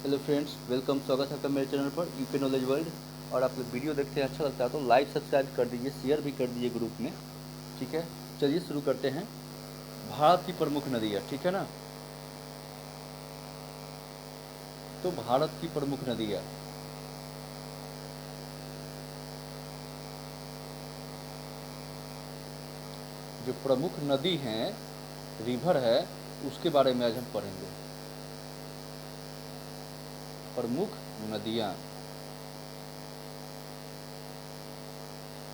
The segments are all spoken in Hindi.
Hello friends, welcome. स्वागत है आपका मेरे चैनल पर यूपी नॉलेज वर्ल्ड। और आप लोग वीडियो देखते हैं अच्छा लगता है तो लाइक सब्सक्राइब कर दीजिए, शेयर भी कर दीजिए ग्रुप में। ठीक है, चलिए शुरू करते हैं। भारत की प्रमुख नदियाँ, ठीक है ना। तो भारत की प्रमुख नदियाँ, जो प्रमुख नदी हैं, रिवर है, उसके बारे में आज हम पढ़ेंगे। प्रमुख नदियाँ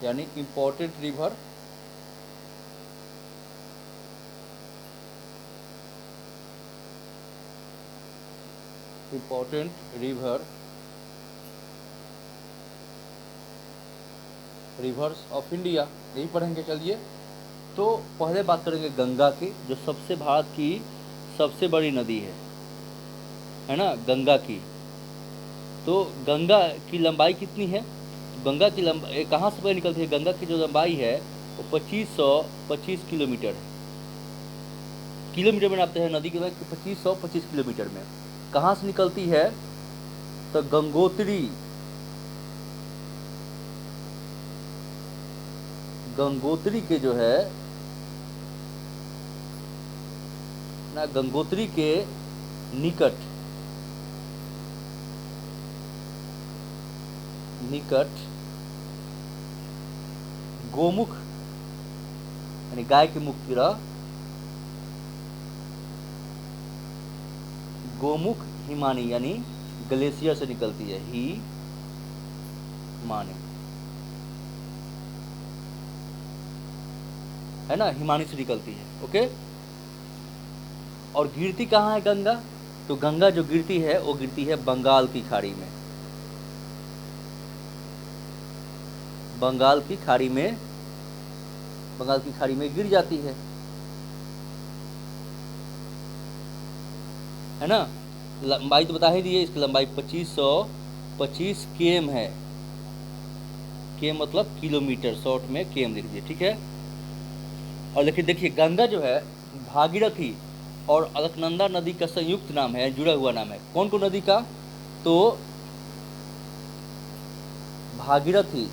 यानी important river, important river, reverse of India, यही पढ़ेंगे। चलिए, तो पहले बात करेंगे गंगा की, जो सबसे भारत की सबसे बड़ी नदी है ना, गंगा की। तो गंगा की लंबाई कितनी है? गंगा की लंबाई कहाँ से पहले निकलती है? गंगा की जो लंबाई है वो 2525 किलोमीटर है। किलोमीटर में नापते हैं नदी की लंबाई 2525 किलोमीटर में। कहाँ से निकलती है? तो गंगोत्री, गंगोत्री के जो है ना, गंगोत्री के निकट निकट गोमुख यानी गाय के मुख की तरह गोमुख हिमानी यानी ग्लेशियर से निकलती है। ही मानी है ना, हिमानी से निकलती है। ओके। और गिरती कहाँ है गंगा? तो गंगा जो गिरती है वो गिरती है बंगाल की खाड़ी में। बंगाल की खाड़ी में, बंगाल की खाड़ी में गिर जाती है ना। लंबाई तो बता ही दिए, इसकी लंबाई 2525 केम है। केम मतलब किलोमीटर, शॉर्ट में केम लिख दिए, ठीक है। और देखिए देखिए, गंगा जो है भागीरथी और अलकनंदा नदी का संयुक्त नाम है, जुड़ा हुआ नाम है। कौन कौन नदी का? तो भागीरथी,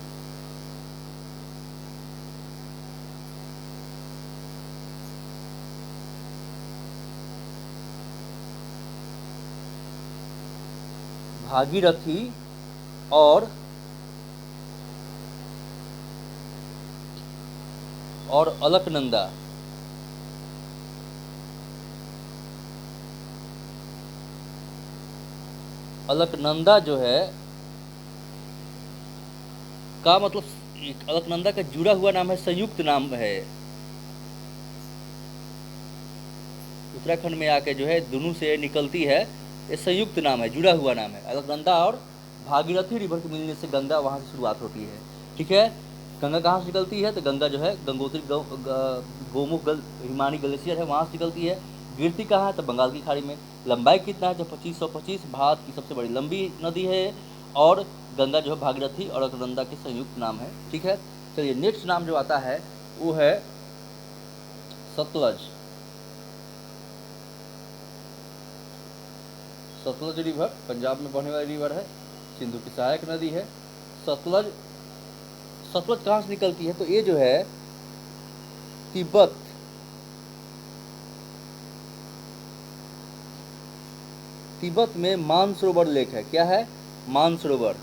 भागीरथी और अलकनंदा। अलकनंदा जो है का मतलब, अलकनंदा का जुड़ा हुआ नाम है, संयुक्त नाम है। उत्तराखंड में आके जो है दोनों से निकलती है, ये संयुक्त नाम है, जुड़ा हुआ नाम है। अलकनंदा और भागीरथी रिवर के मिलने से गंगा वहाँ से शुरुआत होती है, ठीक है। गंगा कहाँ से निकलती है? तो गंगा जो है गंगोत्री गोमुख हिमानी ग्लेशियर है, वहाँ से निकलती है। गिरती कहाँ है? तो बंगाल की खाड़ी में। लंबाई कितना है? तो 2525, भारत की सबसे बड़ी लंबी नदी है। और गंगा जो है भागीरथी और अलकनंदा के संयुक्त नाम है, ठीक है। चलिए, नेक्स्ट नाम जो आता है वो है सतलज। सतलज रिवर पंजाब में बहने वाली रिवर है, सिंधु की सहायक नदी है। सतलज, सतलज कहाँ से निकलती है? तो ये जो है तिब्बत, तिब्बत में मानसरोवर लेक है। क्या है? मानसरोवर।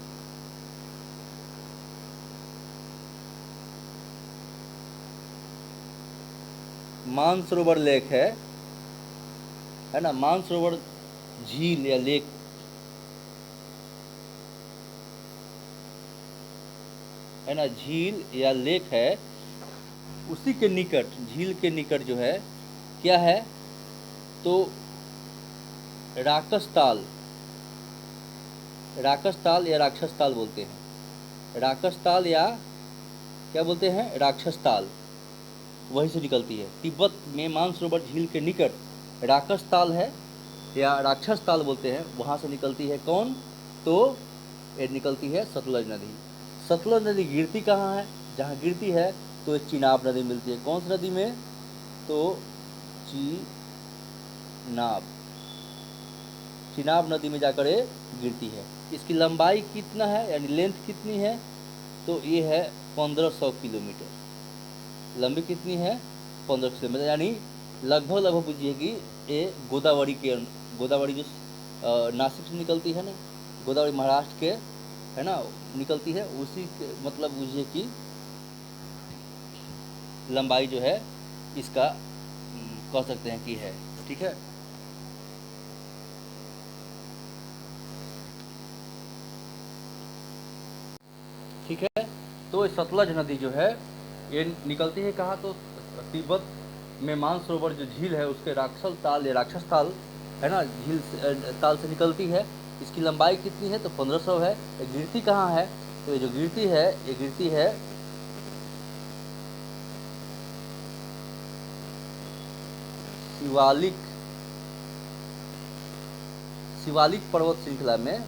मानसरोवर लेक है ना, मानसरोवर झील या लेक है ना, झील या लेक है। उसी के निकट, झील के निकट जो है क्या है? तो राकसताल, राकसताल या राक्षसताल बोलते हैं। राकसताल या क्या बोलते हैं? राक्षसताल, वहीं से निकलती है। तिब्बत में मानसरोवर झील के निकट राकसताल है या राक्षसताल बोलते हैं, वहाँ से निकलती है कौन? तो ये निकलती है सतलज नदी। सतलज नदी गिरती कहाँ है? जहाँ गिरती है तो चिनाब नदी मिलती है। कौन सी नदी में? तो चिनाब, चिनाब नदी में जाकर ये गिरती है। इसकी लंबाई कितना है यानी लेंथ कितनी है, तो ये है 1500 किलोमीटर। लंबी कितनी है 1500 किलोमीटर, यानी लगभग लगभग बुझिए कि ये गोदावरी जो नासिक से निकलती है ना, गोदावरी महाराष्ट्र के है ना निकलती है, उसी के मतलब बुझिए कि लंबाई जो है इसका कह सकते हैं कि है। ठीक है, ठीक है। तो सतलज नदी जो है ये निकलती है कहाँ, तो तिब्बत में मानसरोवर जो झील है उसके राक्षस ताल है ना झील ताल से निकलती है। इसकी लंबाई कितनी है, तो 1500 है। ये गिरती कहाँ है, तो ये जो गिरती है ये गिरती है शिवालिक पर्वत श्रृंखला में।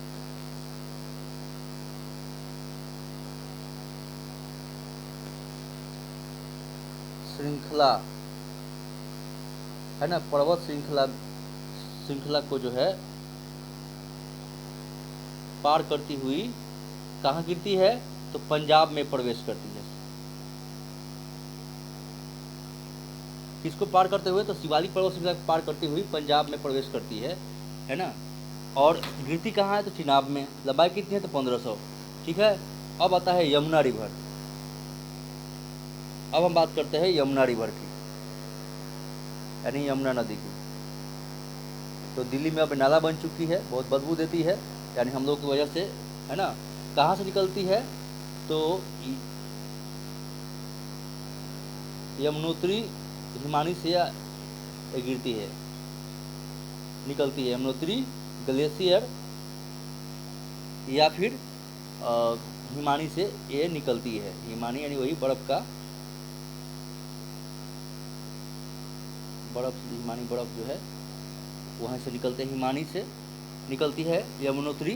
है ना, पर्वत श्रृंखला को जो है पार करती हुई कहाँ गिरती है, तो पंजाब में प्रवेश करती है। किसको पार करते हुए, तो शिवालिक पर्वत श्रृंखला को पार करती हुई पंजाब में प्रवेश करती है ना। और गिरती कहाँ है, तो चिनाब में। लंबाई कितनी है, तो 1500। ठीक है, अब आता है यमुना रिवर। अब हम बात करते हैं यमुना रिवर की, यानी यमुना नदी की। तो दिल्ली में अब नाला बन चुकी है, बहुत बदबू देती है, यानी हम लोग की वजह से, है ना। कहाँ से निकलती है, तो यमुनोत्री हिमानी से गिरती है, निकलती है। यमुनोत्री ग्लेशियर या फिर हिमानी से ये निकलती है। हिमानी यानी वही हिमानी बर्फ जो है वहाँ से निकलते हैं, हिमानी से निकलती है। यमुनोत्री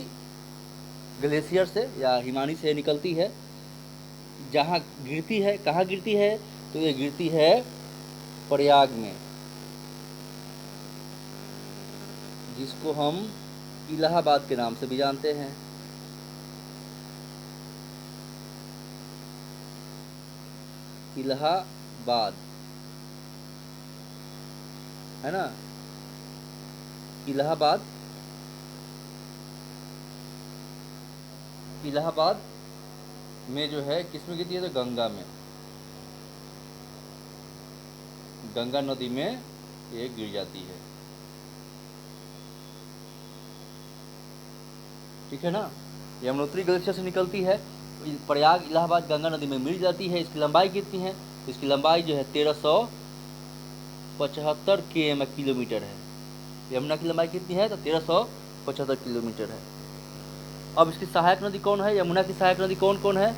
ग्लेशियर से या हिमानी से निकलती है। जहाँ गिरती है, कहाँ गिरती है, तो ये गिरती है प्रयाग में, जिसको हम इलाहाबाद के नाम से भी जानते हैं। इलाहाबाद, है ना, इलाहाबाद में जो है किसमें गिरती है, तो गंगा में, गंगा नदी में ये गिर जाती है। ठीक है ना, यमुनोत्री ग्लेशियर से निकलती है, प्रयाग इलाहाबाद गंगा नदी में मिल जाती है। इसकी लंबाई कितनी है, इसकी लंबाई जो है 1375 किलोमीटर है। यमुना की लंबाई कितनी है, तो 1375 किलोमीटर है। अब इसकी सहायक नदी कौन है, यमुना की सहायक नदी कौन कौन है,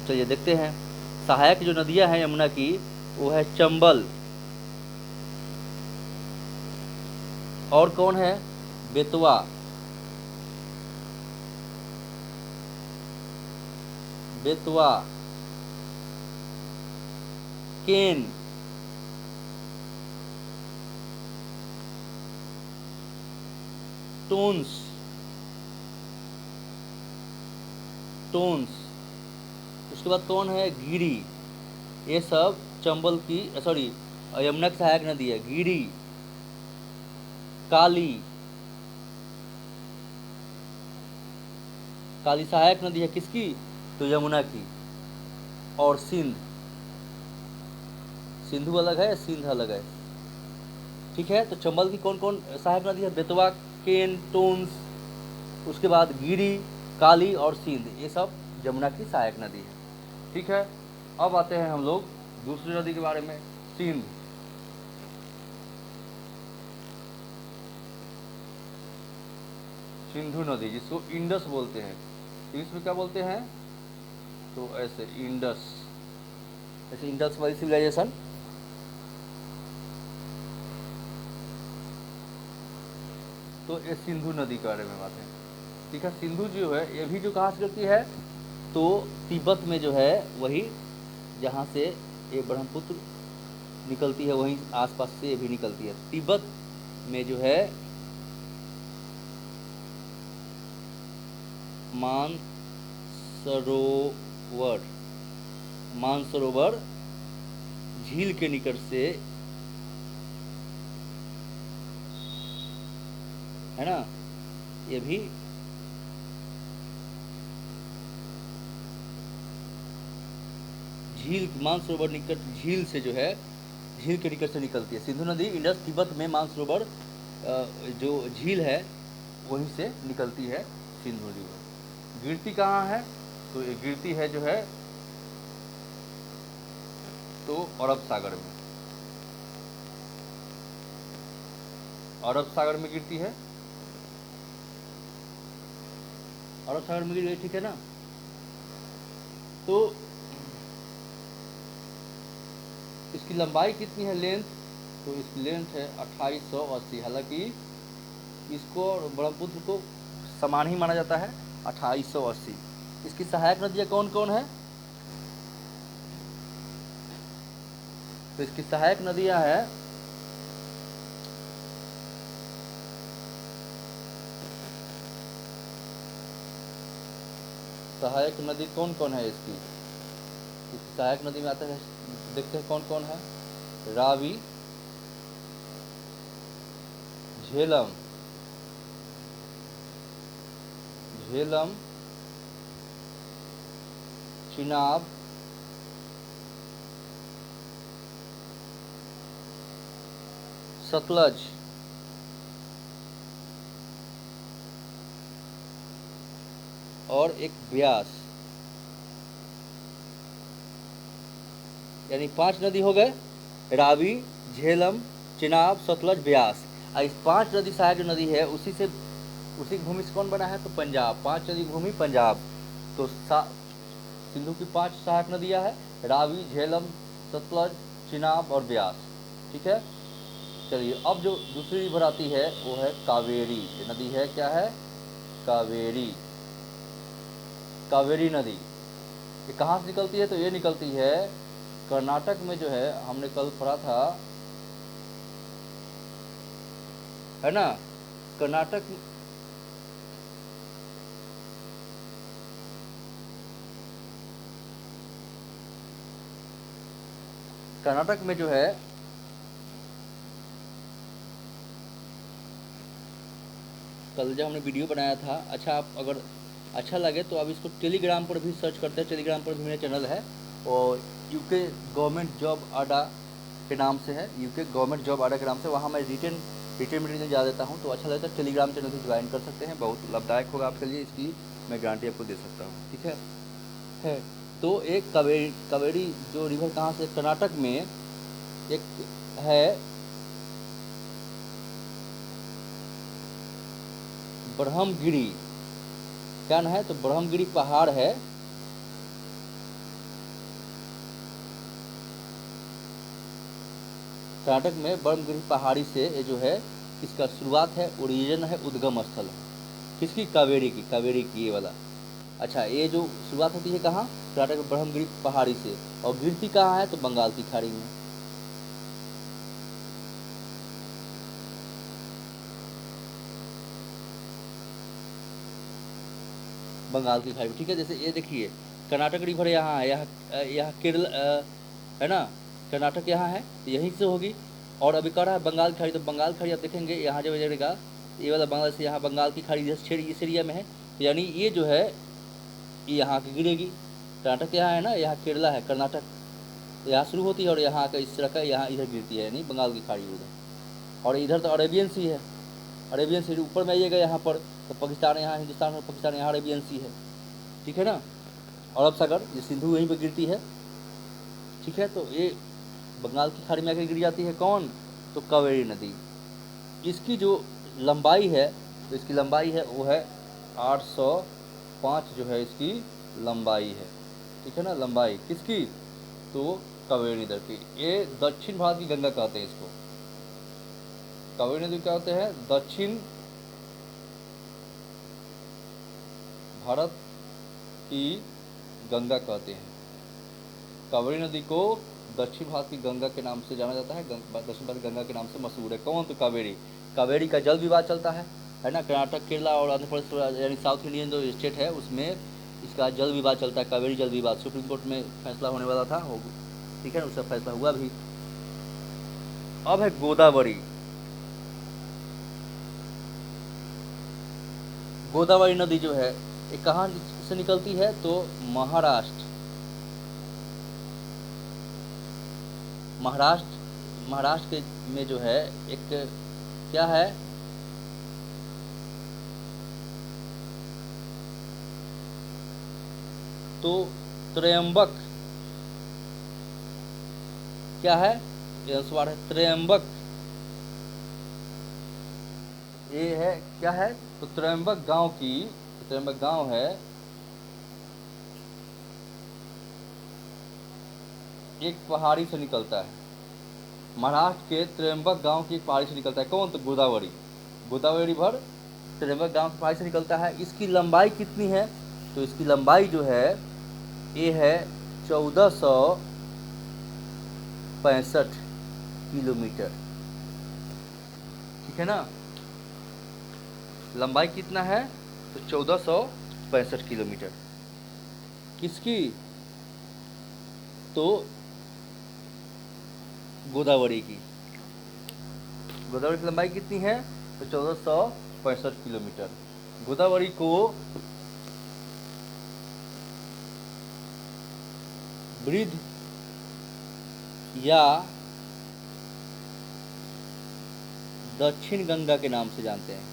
चलिए देखते हैं। सहायक जो नदियां हैं यमुना की, वो है चंबल, और कौन है, बेतवा, केन, टोन्स, उसके बाद कौन है, गिरी। ये सब चंबल की यमुना की सहायक नदी है। गिरी, काली सहायक नदी है किसकी, तो यमुना की। और सिंधु अलग है, सिंध अलग है। ठीक है, तो चंबल की कौन कौन सहायक नदी है, बेतवा, केन, टोन्स, उसके बाद गिरी, काली और सिंध, ये सब यमुना की सहायक नदी है। ठीक है, अब आते हैं हम लोग दूसरी नदी के बारे में, सिंधु नदी, जिसको इंडस बोलते हैं। इंग्लिश में क्या बोलते हैं, तो ऐसे इंडस वाली सिविलाइजेशन। तो ये सिंधु नदी के बारे में बात है। ठीक है, सिंधु जो है ये भी जो कहाँ से चलती है, तो तिब्बत में जो है वही जहाँ से ये ब्रह्मपुत्र निकलती है, वहीं आसपास से ये भी निकलती है। तिब्बत में जो है मानसरोवर, मानसरोवर झील के निकट से, है ना, ये भी झील, मानसरोवर निकट झील से जो है, झील के निकट से निकलती है। सिंधु नदी इंडस तिब्बत में मानसरोवर जो झील है वहीं से निकलती है सिंधु रिवर। गिरती कहाँ है, तो ये गिरती है जो है तो अरब सागर में, अरब सागर में गिरती है, अरब सागर में गिर गई, ठीक है ना। तो इसकी लंबाई कितनी है, लेंथ, तो इसकी लेंथ है 2880। हालांकि इसको और ब्रह्मपुत्र को समान ही माना जाता है, 2880। इसकी सहायक नदियाँ कौन कौन है, तो इसकी सहायक नदियाँ हैं सहायक नदी कौन कौन है इसकी सहायक नदी में आते हैं, देखते हैं कौन कौन है। रावी, झेलम, झेलम, चिनाब, सतलज, और एक ब्यास, यानी 5 नदी हो गए, रावी, झेलम, चिनाब, सतलज, ब्यास। इस 5 नदी सहायक नदी है, उसी की भूमि से कौन बना है, तो पंजाब। 5 नदी भूमि पंजाब। तो सिंधु की 5 सहायक नदियां है, रावी, झेलम, सतलज, चिनाब और ब्यास, ठीक है। चलिए अब जो दूसरी रिवर आती है वो है कावेरी। ये नदी है, क्या है, कावेरी, कावेरी नदी। ये कहाँ से निकलती है, तो ये निकलती है कर्नाटक में, जो है हमने कल पढ़ा था, है ना, कर्नाटक, कर्नाटक में जो है कल जब हमने वीडियो बनाया था। अच्छा, आप अगर अच्छा लगे तो आप इसको टेलीग्राम पर भी सर्च करते हैं, टेलीग्राम पर भी मेरा चैनल है, और यूके गवर्नमेंट जॉब अड्डा के नाम से है, यूके गवर्नमेंट जॉब अड्डा के नाम से। वहाँ मैं रिटर्न मटीरियल जा देता हूँ, तो अच्छा लगता है टेलीग्राम चैनल से ज्वाइन कर सकते हैं, बहुत लाभदायक होगा आपके लिए, इसकी मैं गारंटी आपको दे सकता हूँ, ठीक है। तो एक कावेरी जो रिवर कहाँ से, कर्नाटक में एक है ब्रह्मगिरी, क्या ना है, तो ब्रह्मगिरी पहाड़ है, कर्नाटक में ब्रह्मगिरी पहाड़ी से ये जो है इसका शुरुआत है, ओरिजिन है, उद्गम स्थल है किसकी, कावेरी की, कावेरी की ये वाला। अच्छा, ये जो शुरुआत होती है कहाँ, कर्नाटक में ब्रह्मगिरी पहाड़ी से, और गिरती कहाँ है, तो बंगाल की खाड़ी में। बंगाल की खाड़ी, ठीक है। जैसे ये देखिए कर्नाटक रिवर यहाँ है, यहाँ केरल है ना, कर्नाटक यहाँ है, यहीं से होगी। और अभी कह रहा है बंगाल की खाड़ी, तो बंगाल की खाड़ी आप देखेंगे यहाँ जब जाएगा, ये वाला बांग्लादेश से यहाँ बंगाल की खाड़ी इस एरिया में है, यानी ये जो है ये यहाँ की गिरेगी। कर्नाटक यहाँ है ना, यहाँ केरला है, कर्नाटक यहाँ शुरू होती है और यहाँ का इस तरह का यहाँ इधर गिरती है, यानी बंगाल की खाड़ी उधर। और इधर तो अरेबियन सी है, अरेबियन सी ऊपर में आइएगा यहाँ पर, तो पाकिस्तान यहाँ, हिंदुस्तान और पाकिस्तान यहाँ अरेबियन सी है, ठीक है ना। अरब सागर, ये सिंधु यहीं पर गिरती है, ठीक है। तो ये बंगाल की खाड़ी में आकर गिर जाती है कौन, तो कावेरी नदी। इसकी जो लंबाई है, तो इसकी लंबाई है वो है 805 जो है इसकी लंबाई है, ठीक है ना। लंबाई किसकी, तो कावेरी नदी की। ये दक्षिण भारत की गंगा कहते हैं इसको, कावेरी नदी क्या होते हैं, दक्षिण भारत की गंगा कहते हैं। कावेरी नदी को दक्षिण भारत की गंगा के नाम से जाना जाता है, दक्षिण भारत की गंगा के नाम से मशहूर है कौन, तो कावेरी। कावेरी का जल विवाद चलता है, है ना, कर्नाटक, केरला और आंध्र प्रदेश यानी साउथ इंडियन जो स्टेट है उसमें इसका जल विवाद चलता है, कावेरी जल विवाद। सुप्रीम कोर्ट में फैसला होने वाला था, हो ठीक है ना, उसका फैसला हुआ भी। अब है गोदावरी। गोदावरी नदी जो है ये कहाँ से निकलती है, तो महाराष्ट्र महाराष्ट्र के में जो है एक क्या है, तो त्रयंबक, क्या है, ये सवाल है त्रयंबक, ये है क्या है, तो त्रयंबक गांव की, त्रयंबक गांव है, एक पहाड़ी से निकलता है। महाराष्ट्र के त्रयंबक गांव की एक पहाड़ी से निकलता है। कौन, तो गोदावरी, गोदावरी रिवर त्रयंबक गांव की पहाड़ी से निकलता है। इसकी लंबाई कितनी है, तो इसकी लंबाई जो है ये है 1465 किलोमीटर, ठीक है ना। लंबाई कितना है, तो 1465 किलोमीटर किसकी, तो गोदावरी की। गोदावरी की लंबाई कितनी है, तो 1465 किलोमीटर। गोदावरी को वृद्ध या दक्षिण गंगा के नाम से जानते हैं।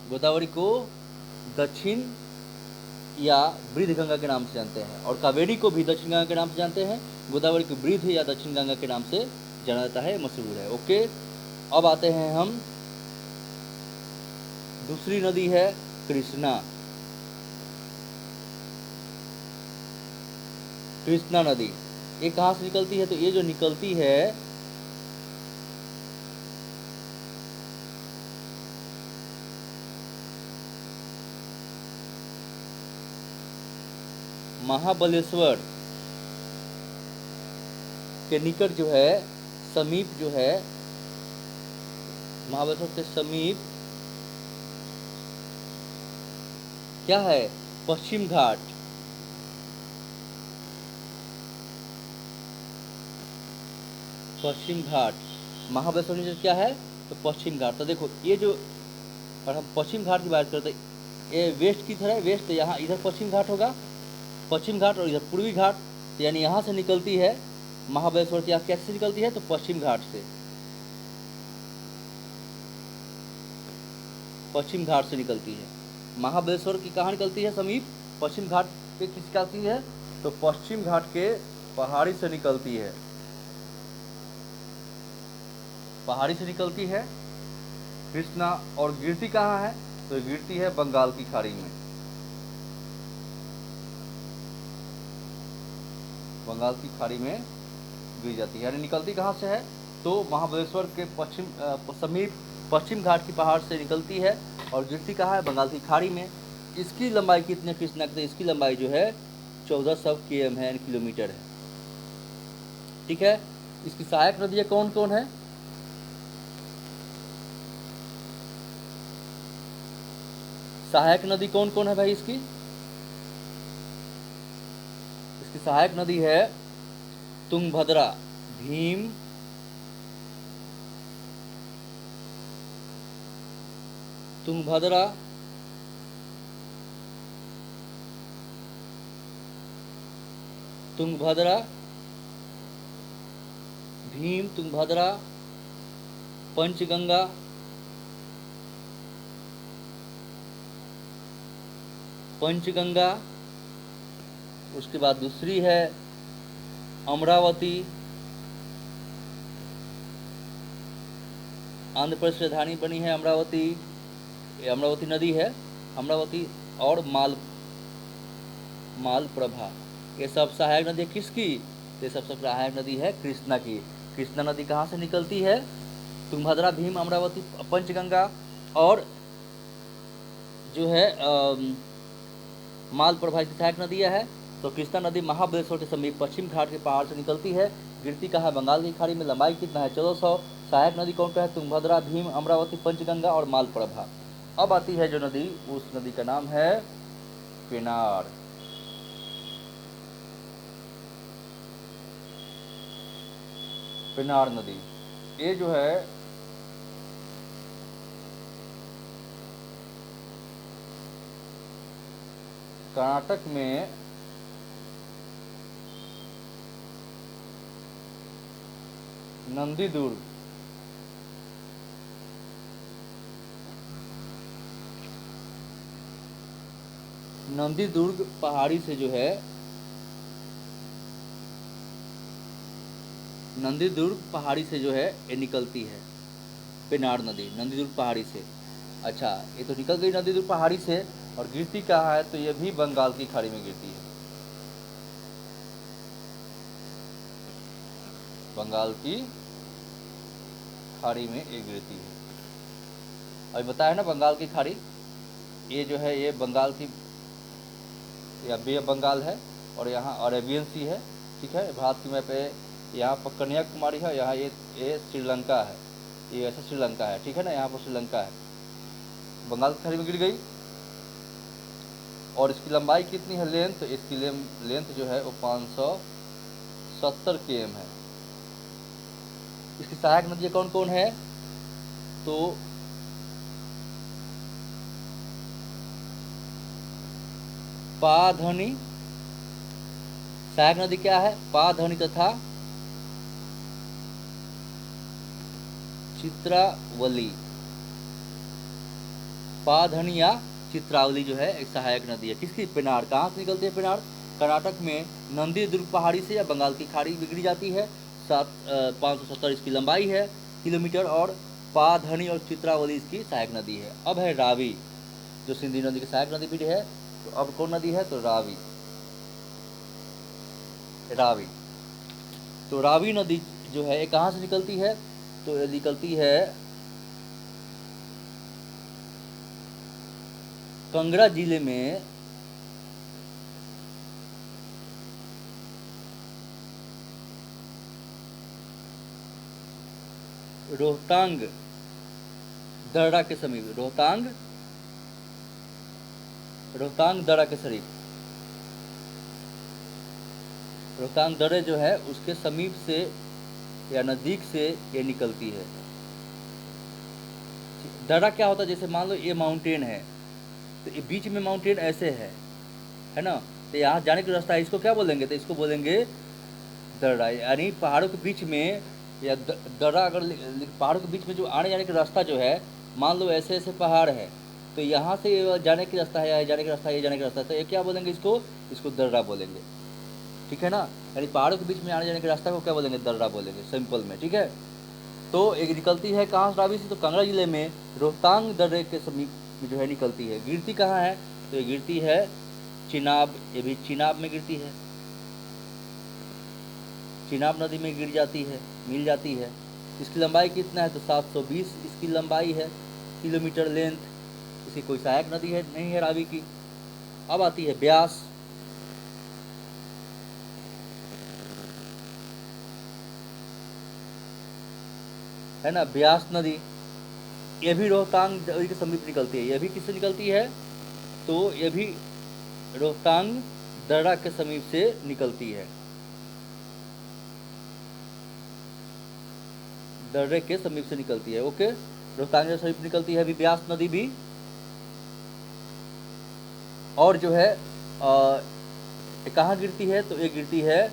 गोदावरी को दक्षिण या वृद्ध गंगा के नाम से जानते हैं, और कावेरी को भी दक्षिण गंगा के नाम से जानते हैं। गोदावरी को वृद्ध या दक्षिण गंगा के नाम से जाना जाता है, मशहूर है। ओके, अब आते हैं हम, दूसरी नदी है कृष्णा। कृष्णा नदी ये कहाँ से निकलती है, तो ये जो निकलती है महाबलेश्वर के निकट जो है, समीप जो है, महाबलेश्वर के समीप क्या है, पश्चिम घाट, पश्चिम घाट। महाबलेश्वर में क्या है, तो पश्चिम घाट। तो देखो ये जो, और हम पश्चिम घाट की बात करते, ये वेस्ट की तरह है, वेस्ट, यहाँ इधर पश्चिम घाट होगा, पश्चिम घाट, और इधर पूर्वी घाट, यानी यहाँ से निकलती है महाबलेश्वर की, आप कैसे निकलती है, तो पश्चिम घाट से, पश्चिम घाट से निकलती है। महाबलेश्वर की कहाँ निकलती है, समीप पश्चिम घाट पे किस निकलती है, तो पश्चिम घाट के पहाड़ी से निकलती है, पहाड़ी से निकलती है कृष्णा। और गिरती कहाँ है, तो गिरती है बंगाल की खाड़ी में, बंगाल की खाड़ी में गिर जाती है। यानी निकलती कहाँ से है, तो महाबलेश्वर के पश्चिम समीप पश्चिम घाट की पहाड़ से निकलती है, और गिरती कहाँ है, बंगाल की खाड़ी में। इसकी लंबाई कितनी है कृष्णा की, इसकी लंबाई जो है 1400 km है, किलोमीटर है, ठीक है। इसकी सहायक नदियाँ कौन कौन है, सहायक नदी कौन कौन है भाई इसकी, इसकी सहायक नदी है तुंगभद्रा, भीम, तुंगभद्रा, तुंगभद्रा, भीम, तुंगभद्रा, पंचगंगा, पंचगंगा। उसके बाद दूसरी है अमरावती, आंध्र प्रदेश की राजधानी बनी है अमरावती, ये अमरावती नदी है, अमरावती, और मालप्रभा। ये सब सहायक नदी किसकी, ये सब सहायक नदी है कृष्णा की। कृष्णा नदी कहाँ से निकलती है, तुंगभद्रा, भीम, अमरावती, पंचगंगा, और जो है मालप्रभा की सहायक नदियाँ है। तो कृष्णा नदी महाबलेश्वर के समीप पश्चिम घाट के पहाड़ से निकलती है, गिरती कहाँ है? बंगाल की खाड़ी में। लंबाई कितना है? 1400। सहायक नदी कौन सा है? तुंगभद्रा, भीम, अमरावती, पंचगंगा और मालप्रभा। अब आती है जो नदी, उस नदी का नाम है पेनार। पेनार नदी, ये जो है कर्नाटक में नंदीदुर्ग पहाड़ी से जो है, नंदीदुर्ग पहाड़ी से जो है ये निकलती है पेनार नदी, नंदीदुर्ग पहाड़ी से। अच्छा, ये तो निकल गई नंदीदुर्ग पहाड़ी से, और गिरती कहाँ है? तो ये भी बंगाल की खाड़ी में गिरती है। बंगाल की खाड़ी में ये गिरती है। अभी बताया ना बंगाल की खाड़ी, ये जो है ये बंगाल की, या बे ऑफ बंगाल है, और यहाँ अरेबियन सी है। ठीक है, भारत की मैप पे यहाँ पर कन्याकुमारी है, यहाँ ये श्रीलंका है, ये ऐसा श्रीलंका है। ठीक है ना, यहाँ पर श्रीलंका है, बंगाल की खाड़ी में गिर गई। और इसकी लंबाई कितनी है? लेंथ, इसकी लेंथ जो है वो 570 km है। इसकी सहायक नदियाँ कौन कौन है? तो पाधनी, सहायक नदी क्या है? पाधनी तथा चित्रावली। पाधनी या चित्रावली जो है एक सहायक नदी है। किसकी? पेनार। कहाँ से निकलती है पेनार? कर्नाटक में नंदीदुर्ग पहाड़ी से या बंगाल की खाड़ी बिगड़ी जाती है। 570 इसकी लंबाई है किलोमीटर, और पाधनी और चित्रावली इसकी सहायक नदी है। अब है रावी, जो सिंधु नदी की सहायक नदी भी है। तो अब कौन नदी है? तो रावी। रावी, तो रावी नदी जो है ये कहाँ से निकलती है? तो ये निकलती है कांगड़ा जिले में रोहतांग दर्रा के समीप। रोहतांग दर्रा के समीप, रोहतांग दर्रे जो है उसके समीप से या नज़दीक से ये निकलती है। दर्रा क्या होता है? जैसे मान लो ये माउंटेन है, तो ये बीच में माउंटेन ऐसे है ना, तो यहाँ जाने का रास्ता है, इसको क्या बोलेंगे? तो इसको बोलेंगे दर्रा। यानी पहाड़ों के बीच में, या दर्रा, अगर पहाड़ों के बीच में जो आने जाने का रास्ता जो है, मान लो ऐसे ऐसे पहाड़ है, तो यहाँ से ये जाने का रास्ता है, या जाने का रास्ता है, ये जाने का रास्ता है, तो ये क्या बोलेंगे? इसको दर्रा बोलेंगे। ठीक है ना, यानी पहाड़ों के बीच में आने जाने के रास्ता को क्या बोलेंगे? दर्रा बोलेंगे सिंपल में। ठीक है, तो एक निकलती है कहाँ से रावी से? तो कांगड़ा जिले में रोहतांग दर्रे के समीप में जो है निकलती है। गिरती कहाँ है? तो ये गिरती है चिनाब, ये भी चिनाब में गिरती है, चिनाब नदी में गिर जाती है, मिल जाती है। इसकी लंबाई कितना है? तो 720 इसकी लंबाई है किलोमीटर लेंथ। इसकी कोई सहायक नदी है नहीं है रावी की। अब आती है ब्यास। है ना, ब्यास नदी, ये भी रोहतांग नदी के समीप निकलती है। ये भी किससे निकलती है? तो ये भी रोहतांग दर्रा के समीप से निकलती है, दर्रे के समीप से निकलती है। ओके, रोहतांग के समीप निकलती है अभी ब्यास नदी भी। और जो है कहाँ गिरती है? तो ये गिरती है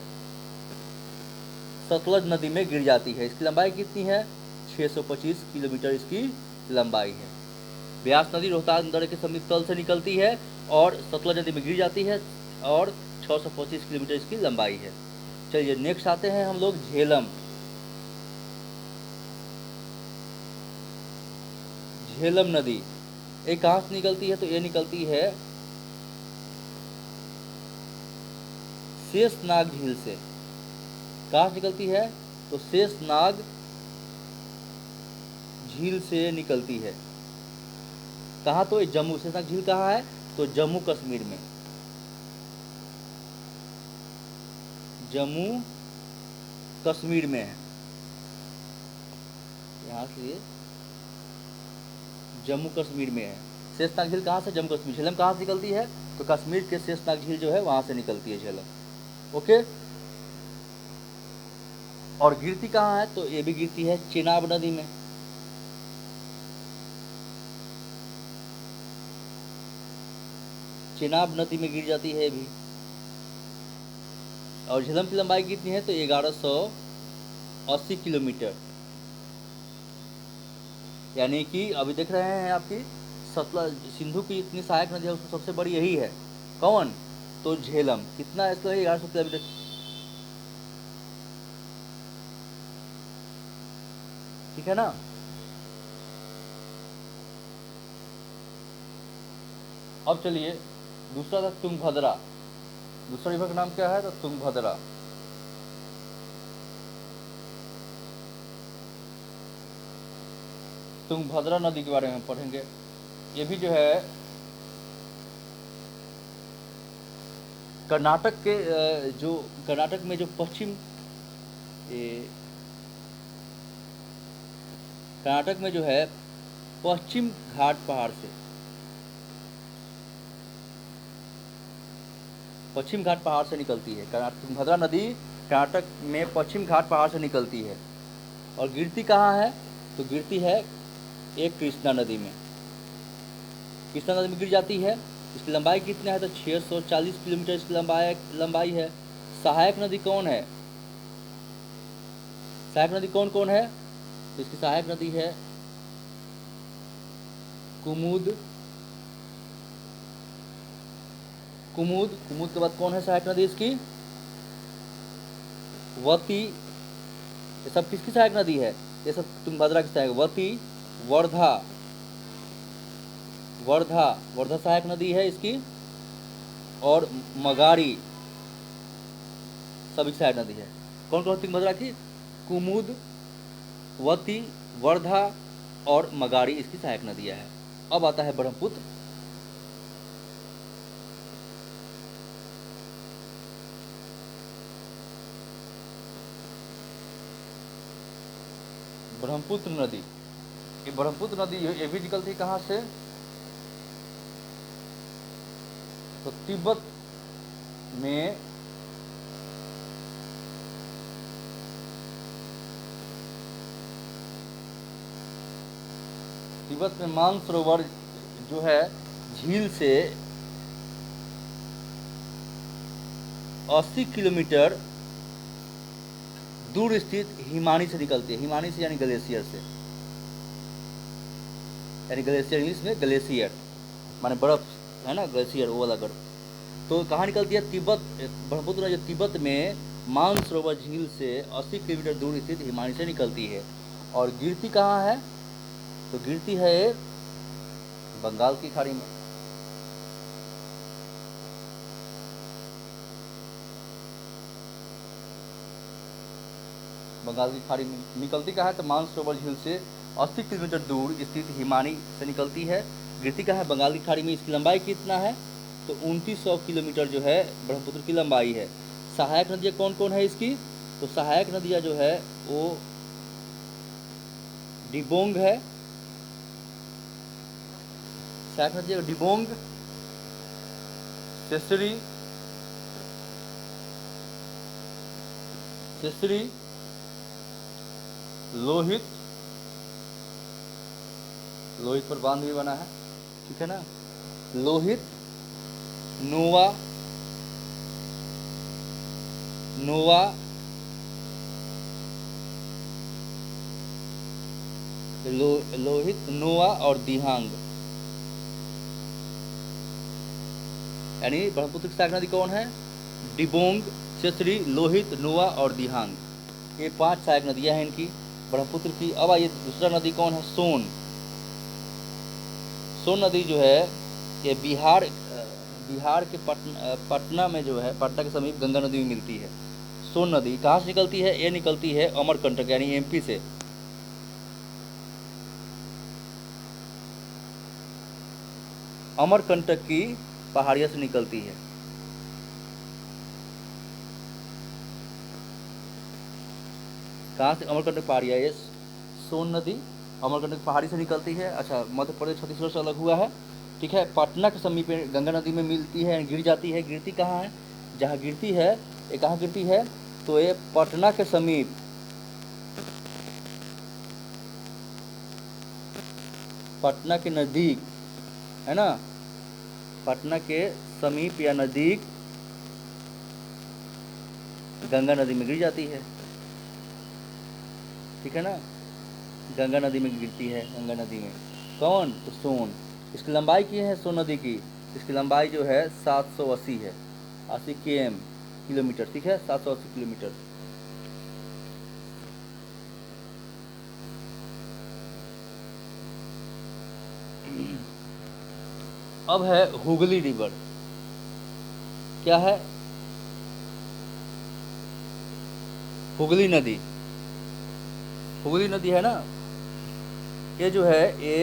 सतलज नदी में गिर जाती है। इसकी लंबाई कितनी है? 625 किलोमीटर इसकी लंबाई है। ब्यास नदी रोहतांग दर्रे के समीप तल से निकलती है और सतलज नदी में गिर जाती है, और 625 किलोमीटर इसकी लंबाई है। चलिए नेक्स्ट आते हैं हम लोग झेलम। झेलम नदी ये कहाँ से निकलती है? तो ये निकलती है शेषनाग झील से। कहाँ से निकलती है? तो शेषनाग झील से निकलती है। कहाँ? तो जम्मू। शेषनाग झील कहाँ है? तो जम्मू कश्मीर में, जम्मू कश्मीर में है। यहाँ से ये जम्मू कश्मीर में है। शेषनाग झील कहाँ से? जम्मू कश्मीर। झेलम कहाँ से निकलती है? तो कश्मीर के शेषनाग झील जो है वहाँ से निकलती है झेलम। ओके। और गिरती कहाँ है? तो ये भी गिरती है चेनाब नदी में। चेनाब नदी में गिर जाती है भी। और झेलम की लंबाई कितनी है? तो 1180 किलोमीटर। यानी कि अभी देख रहे हैं आपकी सतलज सिंधु की इतनी सहायक नदी है, उसमें सबसे बड़ी यही है। कौन? तो झेलम। कितना है इसका? 1100 किलोमीटर। ठीक है ना। अब चलिए दूसरा था तुंगभद्रा। दूसरा रिवर का नाम क्या है? तो तुंगभद्रा। तुंगभद्रा नदी के बारे में पढ़ेंगे। ये भी जो है कर्नाटक के जो कर्नाटक में जो पश्चिम कर्नाटक में जो है पश्चिम घाट पहाड़ से, पश्चिम घाट पहाड़ से निकलती है। तुंगभद्रा नदी कर्नाटक में पश्चिम घाट पहाड़ से निकलती है। और गिरती कहाँ है? तो गिरती है एक कृष्णा नदी में। कृष्णा नदी में गिर जाती है। इसकी लंबाई कितना है? तो 640 किलोमीटर इसकी लंबाई है। सहायक नदी कौन है? सहायक नदी कौन कौन है? तो इसकी सहायक नदी है कुमुद। कुमुद के बाद कौन है सहायक नदी इसकी? वती। ये सब किसकी सहायक नदी है? ये सब तुंगभद्रा की सहायक। वती, वर्धा, वर्धा सहायक नदी है इसकी। और मगाड़ी सभी सहायक नदी है। कौन कौन तुंगभद्रा की? कुमुद, वती, वर्धा और मगाड़ी इसकी सहायक नदियां है। अब आता है ब्रह्मपुत्र। ब्रह्मपुत्र नदी, ये ब्रह्मपुत्र नदी ये भी निकलती कहाँ से? तो तिब्बत में मानसरोवर जो है झील से 80 किलोमीटर दूर स्थित हिमानी से निकलती है। हिमानी से यानी ग्लेशियर से, यानी ग्लेशियर इंग्लिश में ग्लेशियर माने बर्फ है ना, ग्लेशियर वो वाला बर्फ। तो कहाँ निकलती है? तिब्बत। ब्रह्मपुत्र जो तिब्बत में मानसरोवर झील से 80 किलोमीटर दूर स्थित हिमानी से निकलती है। और गिरती कहाँ है? तो गिरती है बंगाल की खाड़ी में। बंगाल की खाड़ी में निकलती कहाँ है? तो मानसरोवर झील से 80 किलोमीटर दूर स्थित हिमानी से निकलती है। गिरती कहाँ है? बंगाल की खाड़ी में। इसकी लंबाई कितना है? तो 2900 किलोमीटर जो है ब्रह्मपुत्र की लंबाई है। सहायक नदियाँ कौन कौन है इसकी? तो सहायक नदियाँ जो है वो डिबोंग है। सहायक नदियाँ डिबोंग, सेसरी, लोहित, लोहित पर बांध भी बना है, ठीक है ना। लोहित, नोवा, लोहित, नोवा और दिहांग। यानी ब्रह्मपुत्र की सहायक नदी कौन है? डिबोंग, सेसरी, लोहित, नोवा और दिहांग। ये 5 सहायक नदियां हैं इनकी ब्रह्मपुत्र की। अब आइए दूसरा नदी कौन है? सोन। सोन नदी जो है ये बिहार के पटना में जो है, पटना के समीप गंगा नदी में मिलती है। सोन नदी कहाँ से निकलती है? ये निकलती है अमरकंटक यानी एमपी से। अमरकंटक की पहाड़िया से निकलती है। कहाँ से? अमरकंटक पहाड़ी है, ये सोन नदी अमरकंटक पहाड़ी से निकलती है। अच्छा, मध्य प्रदेश छत्तीसगढ़ से अलग हुआ है, ठीक है। पटना के समीप गंगा नदी में मिलती है, गिर जाती है। गिरती कहाँ है? जहाँ गिरती है, ये कहाँ गिरती है? तो ये पटना के समीप, पटना के नज़दीक, है ना, पटना के समीप या नज़दीक गंगा नदी में गिर जाती है, ठीक है ना। गंगा नदी में गिरती है, गंगा नदी में। कौन? तो सोन। इसकी लंबाई की है सोन नदी की, इसकी लंबाई जो है 780 है, 80 km, किलोमीटर, ठीक है, 780 किलोमीटर। अब है हुगली रिवर। क्या है? हुगली नदी। हुगली नदी है ना, ये जो है ये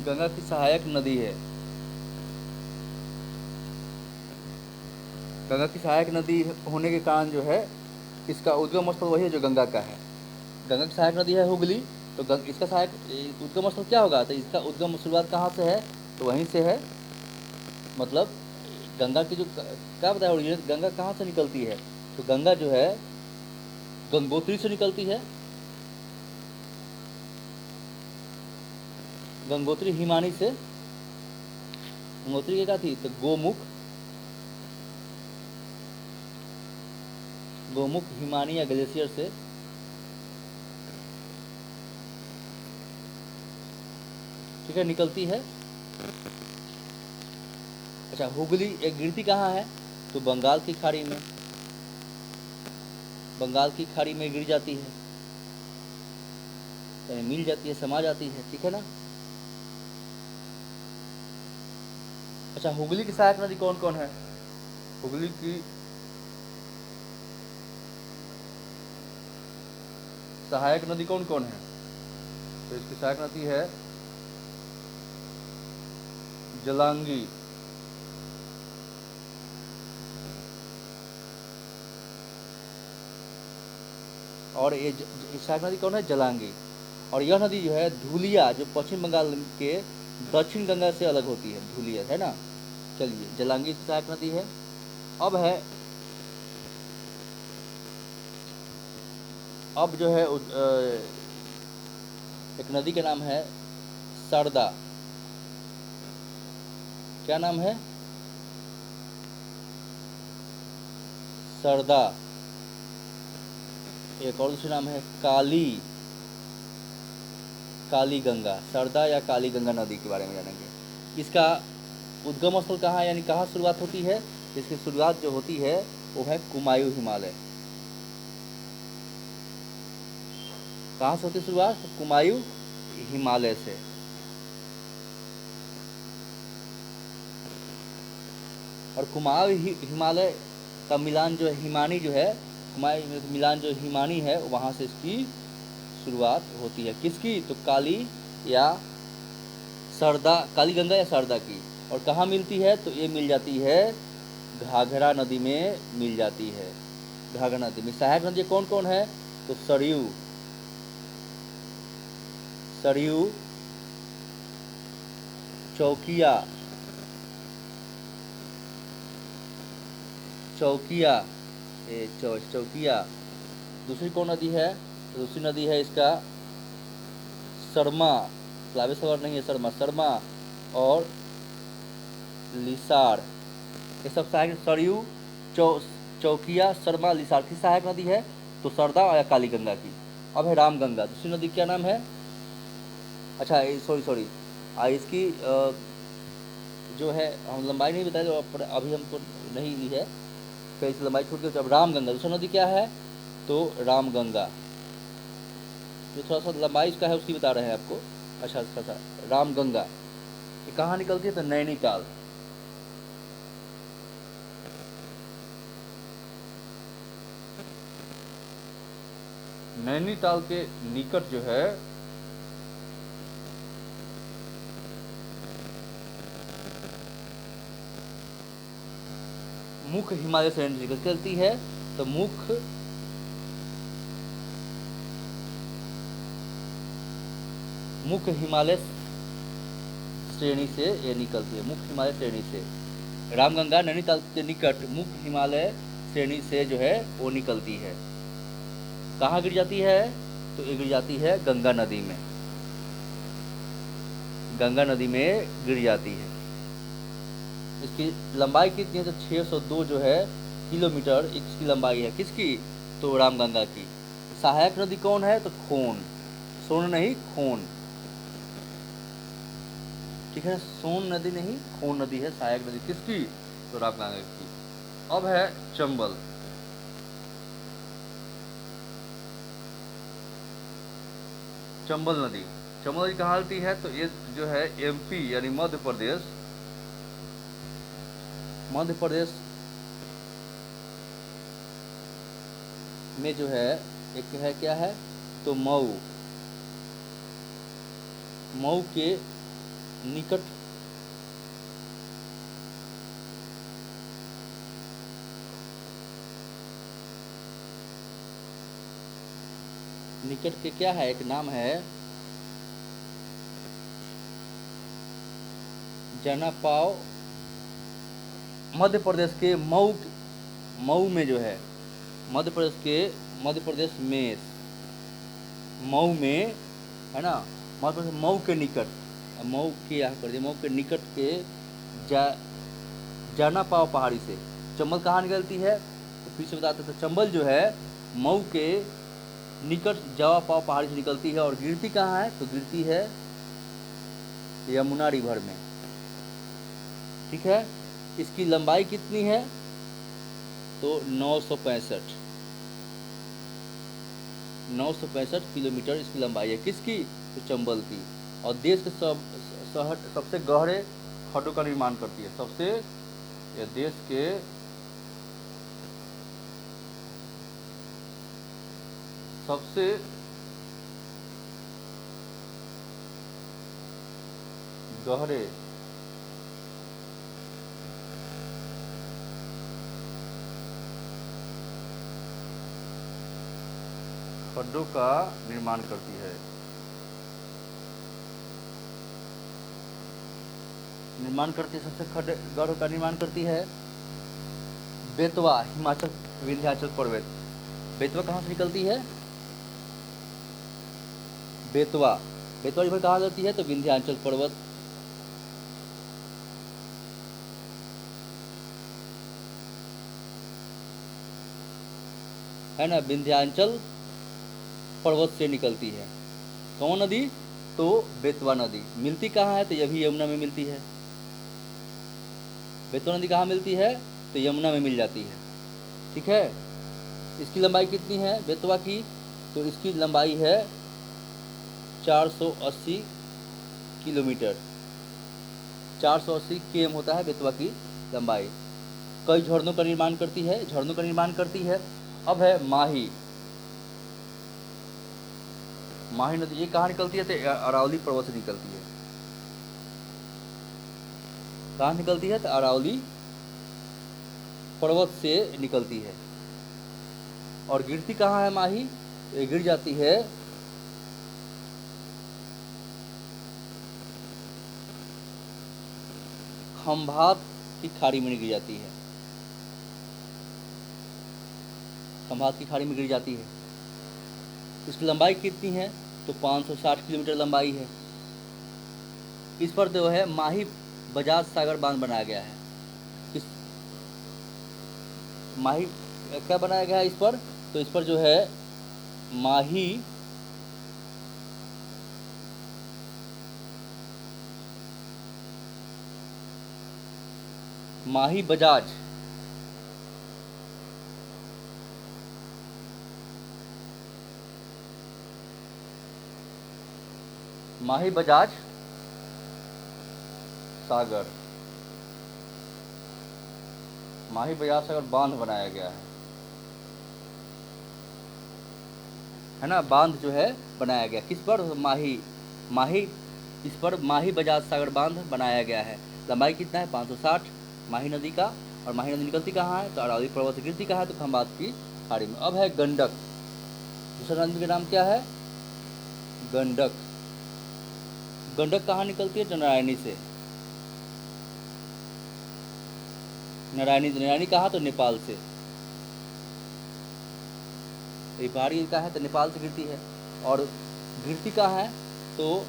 गंगा की सहायक नदी है। गंगा की सहायक नदी होने के कारण जो है इसका उद्गम स्थल वही है जो गंगा का है। गंगा की सहायक नदी है हुगली, तो इसका सहायक उद्गम स्थल क्या होगा? तो इसका उद्गम शुरुआत कहाँ से है? तो वहीं से है। मतलब गंगा की जो क्या बताया ओरिजिन, गंगा कहाँ से निकलती है? तो गंगा जो है गंगोत्री से निकलती है। गंगोत्री हिमानी से। गंगोत्री की क्या थी? तो गोमुख, गोमुख हिमानी या ग्लेशियर से, ठीक है, निकलती है। अच्छा, हुगली एक गिरती कहाँ है? तो बंगाल की खाड़ी में, बंगाल की खाड़ी में गिर जाती है, कहीं मिल जाती है, समा जाती है, ठीक है ना। अच्छा, हुगली की सहायक नदी कौन कौन है? हुगली की सहायक नदी कौन कौन है? तो इसकी सहायक नदी है जलांगी, और ये सहायक नदी कौन है? जलांगी। और यह नदी जो है धुलिया, जो पश्चिम बंगाल के दक्षिण गंगा से अलग होती है, धुलिया, है ना। चलिए, जलांगी सहायक नदी है। अब है, अब जो है एक नदी का नाम है सरदा। क्या नाम है? सरदा। एक और दूसरा नाम है काली, काली गंगा। सरदा या काली गंगा नदी के बारे में जानेंगे। इसका उद्गम स्थल कहाँ, यानी कहाँ शुरुआत होती है? इसकी शुरुआत जो होती है वो है कुमायूं हिमालय। कहाँ से होती है शुरुआत? कुमायूं हिमालय से। और कुमायूं हिमालय का मिलान जो है हिमानी जो है, कुमायूं मिलान जो हिमानी है, वहाँ से इसकी शुरुआत होती है। किसकी? तो काली या सरदा, काली गंगा या सरदा की। और कहाँ मिलती है? तो ये मिल जाती है घाघरा नदी में मिल जाती है। घाघरा नदी में सहायक नदी कौन कौन है? तो सरयू, सरयू, चौकिया, चौकिया, चौकिया। दूसरी कौन नदी है? तो दूसरी नदी है इसका शर्मा, फ्लावेश्वर नहीं है, शर्मा, शर्मा और लिसार। ये सब सहायक, सरयू, चौकिया, शर्मा, लिसार की सहायक नदी है। तो सरदा या काली गंगा की। अब है रामगंगा, दूसरी नदी क्या नाम है? अच्छा, सॉरी सॉरी, इसकी जो है हम लंबाई नहीं बताए, जो अभी हमको नहीं ली है, फिर इस लंबाई छूट के। अब रामगंगा, दूसरी नदी क्या है? तो रामगंगा, जो थोड़ा सा लंबाई इसका है उसकी बता रहे हैं आपको। अच्छा अच्छा अच्छा, रामगंगा ये कहाँ निकलती है? तो नैनीताल। नैनीताल के निकट जो है मुख्य हिमालय श्रेणी से निकलती है, तो मुख्य हिमालय श्रेणी से ये निकलती है, मुख्य हिमालय श्रेणी से। रामगंगा नैनीताल के निकट मुख्य हिमालय श्रेणी से जो है वो निकलती है। कहाँ गिर जाती है? तो ये गिर जाती है गंगा नदी में, गंगा नदी में गिर जाती है। इसकी लंबाई कितनी है? तो 602 जो है किलोमीटर इसकी लंबाई है। किसकी? तो रामगंगा की। सहायक नदी कौन है? तो खोन, सोन नहीं खोन, ठीक है, सोन नदी नहीं खोन नदी है सहायक नदी। किसकी? तो रामगंगा की। अब है चंबल। चंबल नदी, चंबल नदी कहाँ आती है? तो ये जो है एमपी यानी मध्य प्रदेश में जो है एक है क्या है? तो मऊ के निकट के क्या है? एक नाम है जनापाव। मध्य प्रदेश के मऊ में जो है, मध्य प्रदेश में मऊ में है ना, मध्य प्रदेश मऊ के निकट, मऊ के यहाँ कर दिया, मऊ के निकट के जनापाव पहाड़ी से चंबल कहाँ निकलती है? तो फिर से बताते तो चंबल जो है मऊ के निकट जवापाव पहाड़ी से निकलती है। और गिरती कहाँ है? तो गिरती है यमुना रिवर में, ठीक है। इसकी लंबाई कितनी है? तो 965 किलोमीटर इसकी लंबाई है। किसकी? तो चंबल की। और देश के सबसे गहरे खड्डों का निर्माण करती है। देश के सबसे गहरे खड्डों का निर्माण करती है। सबसे गढ़ों का निर्माण करती है बेतवा, हिमाचल विंध्याचल पर्वत। बेतवा कहाँ से निकलती है? बेतवा रिवर कहाँ जाती है? तो विंध्याचल पर्वत। है ना, विंध्याचल पर्वत से निकलती है। कौन नदी? तो बेतवा नदी। मिलती कहाँ है? तो यह भी यमुना में मिलती है। बेतवा नदी कहाँ मिलती है? तो यमुना में मिल जाती है, ठीक है। इसकी लंबाई कितनी है बेतवा की? तो इसकी लंबाई है 480 किलोमीटर। 480 km होता है बेतवा की लंबाई। कई झरनों का निर्माण करती है। अब है माही नदी। ये कहाँ निकलती है? तो अरावली पर्वत से निकलती है। कहाँ निकलती है? तो अरावली पर्वत से निकलती है। और गिरती कहाँ है माही? ये गिर जाती है खंभात की खाड़ी में गिर जाती है। खंभात की खाड़ी में गिर जाती है। इसकी लंबाई कितनी है? तो 560 किलोमीटर लंबाई है। इस पर जो है माही बजाज सागर बांध बनाया गया है। इस माही क्या बनाया गया है इस पर? तो इस पर जो है माही बजाज सागर बांध बनाया गया है ना, बांध जो है बनाया गया। किस पर? माही इस पर माही बजाज सागर बांध बनाया गया है। लंबाई कितना है? 560 माही नदी का। और माही नदी निकलती कहाँ है, तो अरावली पर्वत से गिरती कहाँ है, तो खंबात की खाड़ी में। अब है गंडक। दूसरा नदी का नाम क्या है, गंडक। गंडक कहाँ निकलती है, नारायणी से। नारायणी कहाँ, तो नेपाल से। ये पहाड़ी का है तो नेपाल से गिरती है। और गिरती कहाँ है, तो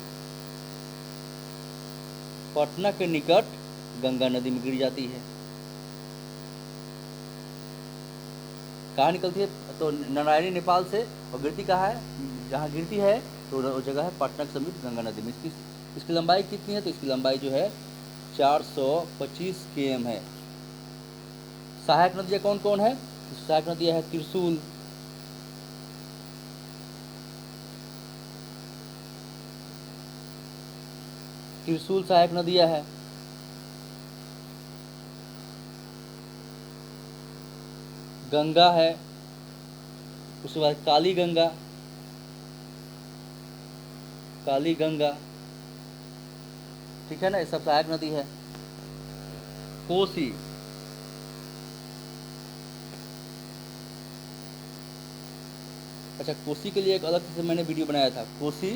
पटना के निकट गंगा नदी में गिर जाती है। कहाँ निकलती है, तो नारायणी नेपाल से, और गिरती कहाँ है, जहाँ गिरती है तो वो जगह है पटना के समीप गंगा नदी में। इसकी लंबाई कितनी है, तो इसकी लंबाई जो है 425 km है। सहायक नदियाँ कौन कौन है, सहायक नदियाँ है त्रिशूल, त्रिशूल सहायक नदियाँ है। गंगा है, उसके बाद काली गंगा, काली गंगा, ठीक है ना, ये सब सहायक नदी है। कोसी, अच्छा कोसी के लिए एक अलग से मैंने वीडियो बनाया था। कोसी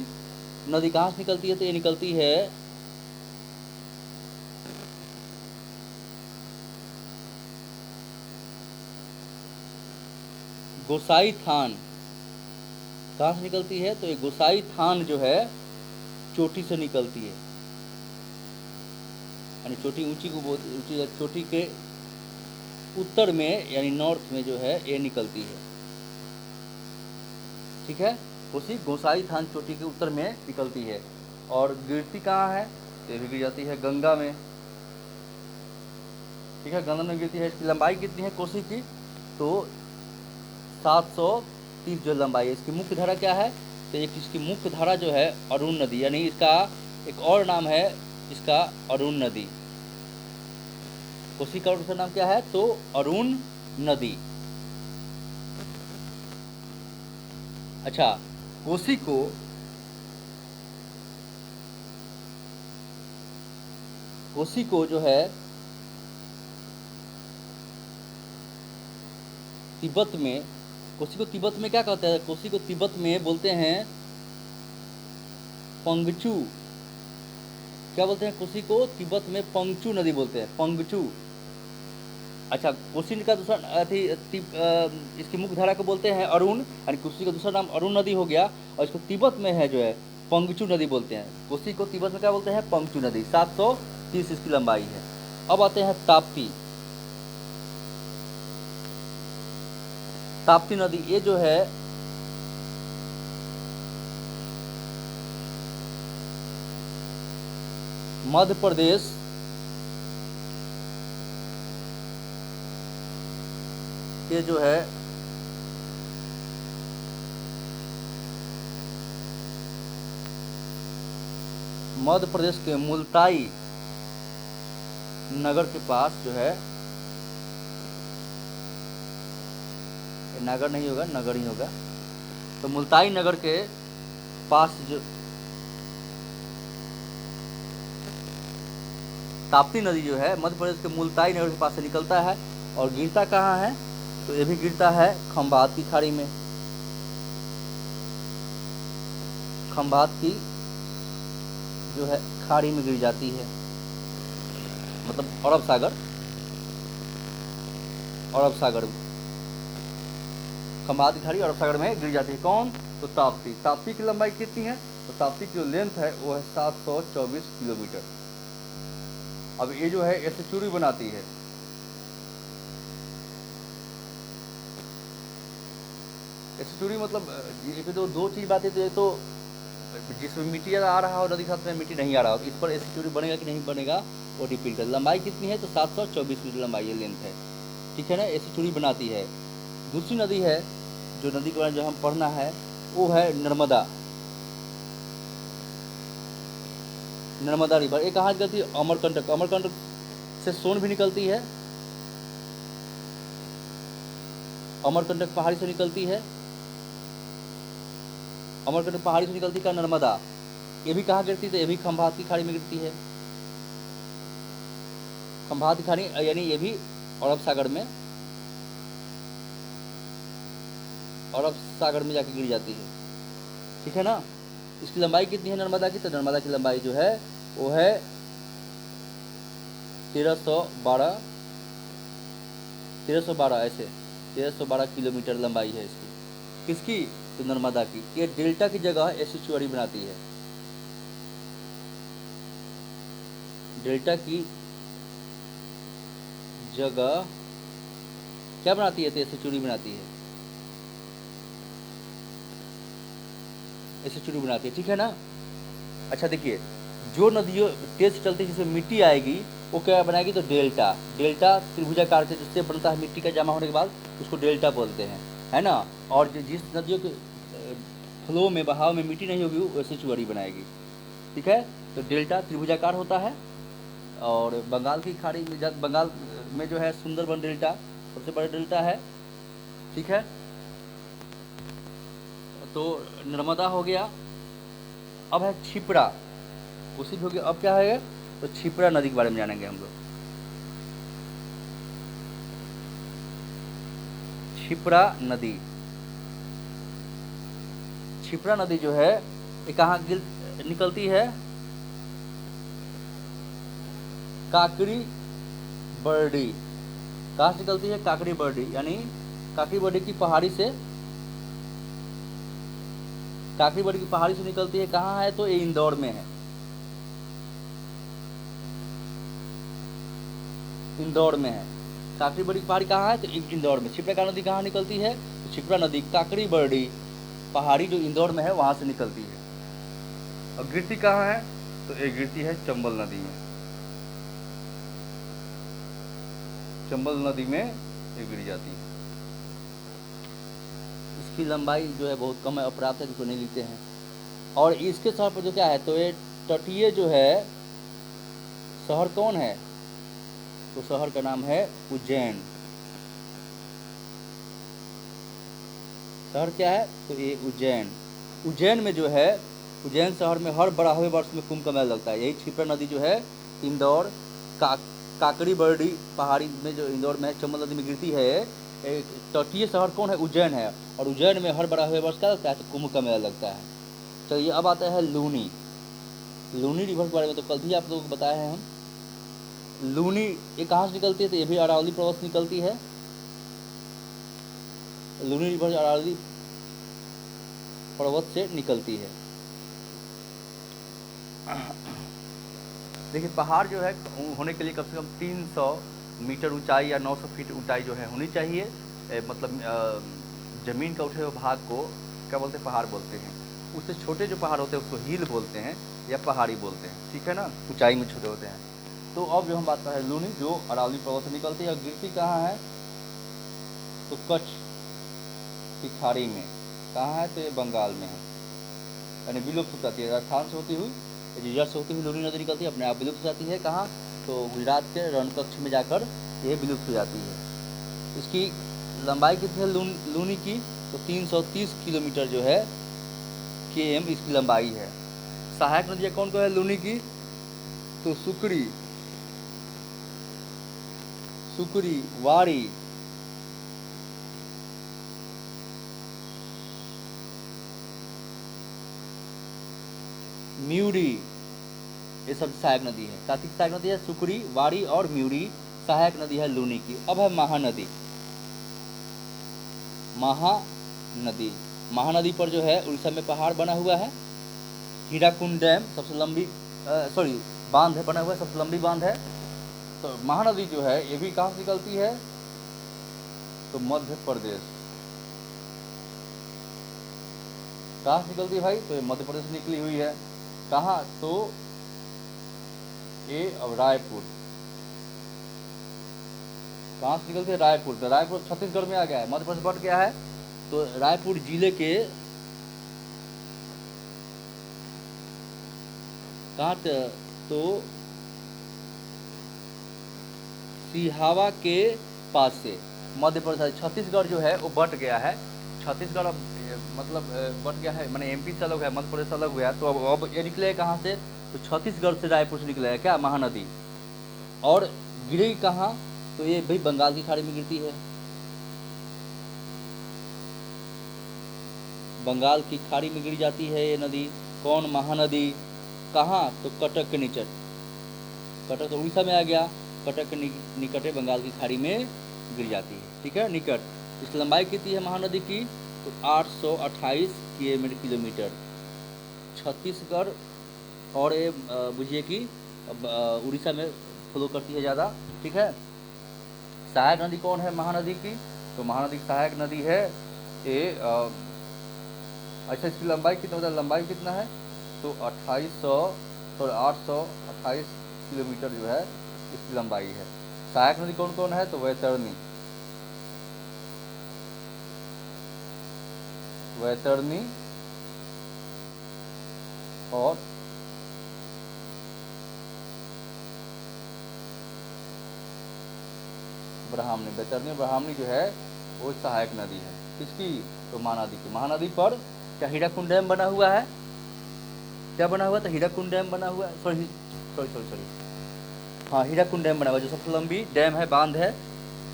नदी कहाँ से निकलती है, तो ये निकलती है गोसाई थान। कहाँ से निकलती है, तो ये गोसाई थान जो है चोटी से निकलती है, यानी चोटी ऊंची को ऊंची चोटी के उत्तर में यानी नॉर्थ में जो है ये निकलती है, ठीक है। कोसी गोसाई थान चोटी के उत्तर में निकलती है। और गिरती कहाँ है, तो ये भी गिर जाती है गंगा में, ठीक है, गंगा में गिरती है। इसकी लंबाई कितनी है कोसी की, तो 730 जो लंबाई है। इसकी मुख्य धारा क्या है, तो एक इसकी मुख्य धारा जो है अरुण नदी, यानी इसका एक और नाम है इसका अरुण नदी। कोसी का दूसरा नाम क्या है, तो अरुण नदी। अच्छा, कोसी को जो है तिब्बत में, कोसी को तिब्बत में क्या कहते हैं, कोसी को तिब्बत में बोलते हैं पंगचू। क्या बोलते हैं, कोसी को तिब्बत में पंगचू नदी बोलते हैं, पंगचू। अच्छा, कोसी का दूसरा इसकी मुख्य धारा को बोलते हैं अरुण, यानी कोसी का दूसरा नाम अरुण नदी हो गया। और इसको तिब्बत में है जो है पंगचू नदी बोलते हैं। कोसी को तिब्बत में क्या बोलते हैं, पंगचू नदी। 730 इसकी लंबाई है। अब आते हैं ताप्ती। ताप्ती नदी ये जो है मध्य प्रदेश ये जो है मध्य प्रदेश के मुल्ताई नगर के पास जो है, नगर नहीं होगा, नगर ही होगा, तो मुल्ताई नगर के पास जो ताप्ती नदी जो है मध्य प्रदेश के मुल्ताई नगर के पास से निकलता है। और गिरता कहाँ है, तो ये भी गिरता है खंबात की खाड़ी में। खंबात की जो है खाड़ी में गिर जाती है, मतलब अरब सागर खंबात की खाड़ी अरब सागर में गिर जाती है। कौन, तो ताप्ती की लंबाई कितनी है, तो ताप्ती की जो लेंथ है वो है 724 किलोमीटर। अब ये जो है ऐसे चूड़ी बनाती है, ऐसे चूड़ी मतलब ये तो दो चीज़ बात है। तो ये तो जिसमें मिट्टी आ रहा हो नदी के साथ में मिट्टी नहीं आ रहा हो, इस पर ऐसी चूड़ी बनेगा कि नहीं बनेगा वो डिपेंड कर। लंबाई कितनी है, तो 724 मीटर लंबाई है, लेंथ है, ठीक है ना। ऐसी चूड़ी बनाती है। दूसरी नदी है जो नदी के बारे में जो हम पढ़ना है वो है नर्मदा। नर्मदा रिवर ये कहाँ निकलती है, अमरकंटक से सोन भी निकलती है, अमरकंटक पहाड़ी से निकलती है, अमरकंटक पहाड़ी से निकलती का नर्मदा। ये भी कहाँ गिरती है, तो ये भी खंभात की खाड़ी में गिरती है। खंभात की खाड़ी यानी ये भी अरब सागर में जाके गिर जाती है, ठीक है ना। इसकी लंबाई कितनी है नर्मदा की, तो नर्मदा की लंबाई जो है वो है 1312 ऐसे 1312 किलोमीटर लंबाई है इसकी। किसकी, तो नर्मदा की। ये डेल्टा की जगह एस्चुअरी बनाती है, डेल्टा की जगह क्या बनाती है, तो एस्चुअरी बनाती है, एस्चुअरी बनाती है, ठीक है ना। अच्छा देखिए, जो नदियों तेज चलती है जिसमें मिट्टी आएगी वो क्या बनाएगी, तो डेल्टा, डेल्टा त्रिभुजाकार से जिससे बनता है मिट्टी का जमा होने के बाद उसको डेल्टा बोलते हैं, है ना। और जिस नदियों के फ्लो में, बहाव में मिट्टी नहीं होगी वो एस्चुअरी बनाएगी, ठीक है। तो डेल्टा त्रिभुजाकार होता है। और बंगाल की खाड़ी में, बंगाल में जो है सुंदरबन डेल्टा सबसे बड़ा डेल्टा है, ठीक है। तो नर्मदा हो गया। अब है क्षिप्रा, उसी हो गया। अब क्या है, तो क्षिप्रा नदी के बारे में जानेंगे हम लोग। क्षिप्रा नदी, क्षिप्रा नदी जो है ये कहाँ निकलती है, काकड़ी बर्डी। कहाँ से निकलती है, काकड़ी बर्डी, यानी काकड़ी बर्डी की पहाड़ी से, काकड़ी बर्डी की पहाड़ी से निकलती है। कहाँ है, तो ये इंदौर में है, इंदौर में है। काकड़ी बर्डी की पहाड़ी कहाँ है, तो इंदौर में। क्षिप्रा नदी कहाँ निकलती है, तो क्षिप्रा नदी काकड़ी बर्डी पहाड़ी जो इंदौर में है वहां से निकलती है। और गिरती कहाँ है, तो ये गिरती है चंबल नदी में, चंबल नदी में ये गिर जाती है। इसकी लंबाई जो है बहुत कम है, अपर्याप्त है, जिसको नहीं लिखते हैं। और इसके शहर पर जो क्या है, तो ये तटीय जो है शहर कौन है, तो शहर का नाम है उज्जैन। शहर क्या है, तो ये उज्जैन। उज्जैन में जो है, उज्जैन शहर में हर 12वें वर्ष में कुंभ का मेला लगता है। यही क्षिप्रा नदी जो है इंदौर काकड़ी बर्डी पहाड़ी में जो इंदौर में चंबल नदी में गिरती है। तटीय शहर कौन है, उज्जैन है। और उज्जैन में हर 12वें वर्ष क्या लगता है, तो कुंभ का मेला लगता है। चलिए अब आता है लूनी, लूनी रिवर के बारे में तो कल भी आप लोगों को बताया है हम। लूनी ये कहाँ से निकलती है, तो ये भी अरावली पर्वत से निकलती है। लूनी रिवर अरावली पर्वत से निकलती है। देखिए पहाड़ जो है होने के लिए कम से कम 300 मीटर ऊंचाई या 900 फीट ऊंचाई जो है होनी चाहिए। मतलब ज़मीन का उठे हुए भाग को क्या बोलते हैं, पहाड़ बोलते हैं। उससे छोटे जो पहाड़ होते हैं उसको हिल बोलते हैं या पहाड़ी बोलते हैं, ठीक है ना, ऊंचाई में छोटे होते हैं। तो अब जो हम बात कर रहे हैं लूनी, जो अरावली पर्वत से निकलती है। और गिरती कहाँ है, तो कच्छ की खाड़ी में। कहाँ है, तो ये बंगाल में है, यानी विलुप्त हो जाती है। राजस्थान से होती हुई, जिजर से होती हुई लूनी नदी निकलती है, अपने आप विलुप्त हो जाती है। कहाँ, तो गुजरात के रणकच्छ में जाकर ये विलुप्त हो जाती है। इसकी लंबाई कितनी है लूनी की, तो 330 किलोमीटर जो है km इसकी लंबाई है। सहायक नदियाँ कौन कौन है लूनी की, तो सुकड़ी, सुकड़ी, वारी, म्यूरी, ये सब सहायक नदी है। कार्तिक सहायक नदी है सुकड़ी, वारी और म्यूरी सहायक नदी है लूनी की। अब है महानदी, महानदी, महानदी पर जो है उड़ीसा में पहाड़ बना हुआ है। हीराकुंड डैम सबसे लंबी बांध है बना हुआ है, सबसे लंबी बांध है। तो महानदी जो है ये भी कहाँ से निकलती है, तो मध्य प्रदेश। कहाँ से निकलती है भाई, तो ये मध्य प्रदेश से निकली हुई है। कहाँ, तो ये अब रायपुर। कहाँ से निकलती है, रायपुर। तो रायपुर छत्तीसगढ़ में आ गया है, मध्य प्रदेश बढ़ गया है। तो रायपुर जिले के कहाँ, तो सिहावा के पास से मध्य प्रदेश। छत्तीसगढ़ जो है वो बट गया है। छत्तीसगढ़ अब मतलब बट गया है, मैंने MP से अलग है, मध्य प्रदेश अलग हुआ है। तो अब ये निकले कहाँ से, तो छत्तीसगढ़ से रायपुर से निकले है क्या, महानदी। और गिरेगी कहाँ, तो ये भी बंगाल की खाड़ी में गिरती है। बंगाल की खाड़ी में गिर जाती है ये नदी। कौन? महानदी। कहाँ? तो कटक के निकट। कटक तो उड़ीसा में आ गया, कटक के निकट बंगाल की खाड़ी में गिर जाती है। ठीक है, निकट। इसकी लंबाई कितनी है महानदी की? तो 828 किलोमीटर। छत्तीसगढ़ और ये बुझिए कि उड़ीसा में फ्लो करती है ज़्यादा। ठीक है। सहायक नदी कौन है महानदी की? तो महानदी की सहायक नदी है ये अच्छा, इसकी लंबाई कितना होता है? लंबाई कितना है? तो 828 किलोमीटर जो है इसकी लंबाई है। सहायक नदी कौन कौन है? तो वैतरणी, वैतरणी और ब्राह्मणी। वैतरणी और ब्राह्मणी जो है वो सहायक नदी है। किसकी? तो महानदी की। महानदी पर क्या हीराकुंड डैम बना हुआ है? क्या बना हुआ था? हीराकुंड डैम बना हुआ है। सॉरी सॉरी सॉरी सॉरी हाँ, हीराकुंड डैम बना हुआ है, जो सबसे लंबी डैम है, बांध है।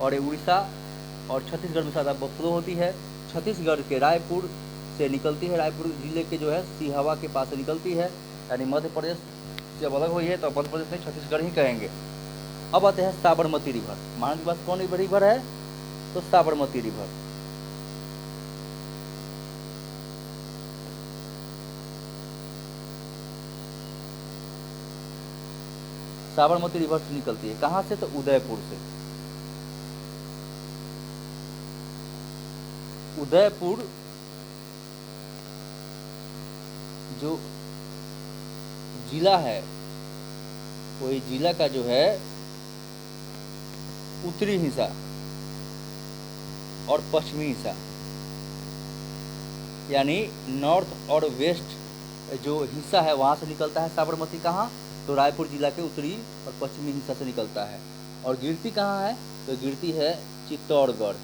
और ये उड़ीसा और छत्तीसगढ़ में ज़्यादा फ्लो होती है। छत्तीसगढ़ के रायपुर से निकलती है, रायपुर जिले के जो है सिहावा के पास से निकलती है, यानी मध्य प्रदेश जब अलग हुई है तो मध्य प्रदेश में छत्तीसगढ़ ही कहेंगे। अब आते हैं साबरमती रिवर। महानदी के पास कौन रिवर है? तो साबरमती रिवर। साबरमती रिवर से निकलती है। कहाँ से? तो उदयपुर से। उदयपुर जो जिला है, वही जिला का जो है उत्तरी हिस्सा और पश्चिमी हिस्सा, यानी नॉर्थ और वेस्ट जो हिस्सा है वहाँ से निकलता है साबरमती। कहाँ? तो रायपुर जिला के उत्तरी और पश्चिमी हिस्सा से निकलता है। और गिरती कहाँ है? तो गिरती है चित्तौड़गढ़।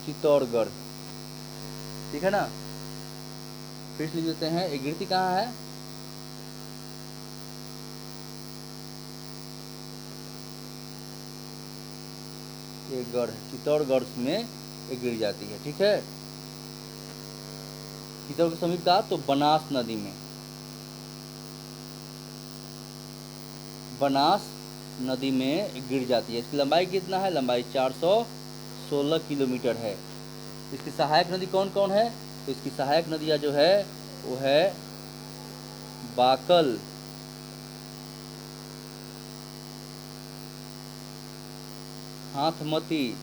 चित्तौड़गढ़। ठीक है ना। फिर लिख देते हैं, ये गिरती कहाँ है? ये गढ़, चित्तौड़गढ़ में ये गिर जाती है। ठीक है। चित्तौड़ के समीप का तो बनास नदी में, बनास नदी में गिर जाती है। इसकी लंबाई कितना है? लंबाई 416 किलोमीटर है। इसकी सहायक नदी कौन कौन है? तो इसकी सहायक नदियाँ जो है वो है बाकल, हाथमती